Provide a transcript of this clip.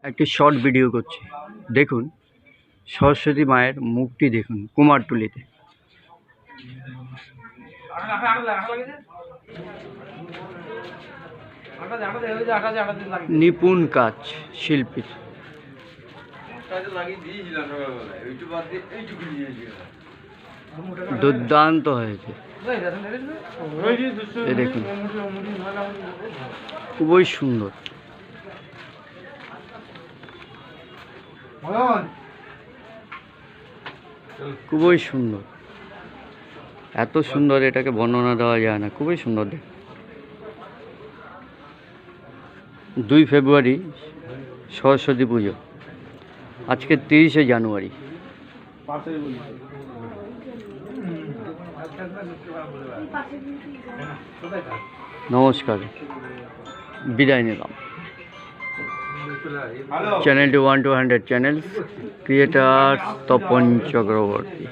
একটি short video করছি। দেখুন সরস্বতী মায়ের মুখটি দেখুন কুমারটুলিতে। নিপুণ কাজ শিল্পীর, দুর্দান্ত হয়েছে। দেখুন খুবই সুন্দর। খুবই সুন্দর, এত সুন্দর এটাকে বর্ণনা দেওয়া যায় না। খুবই সুন্দর। 2 ফেব্রুয়ারি সরস্বতী পুজো, আজকে 30শে জানুয়ারি। নমস্কার, বিদায় নিলাম। চ্যানেলটি 1 to 100 channel, creator Tapan Chakraborty.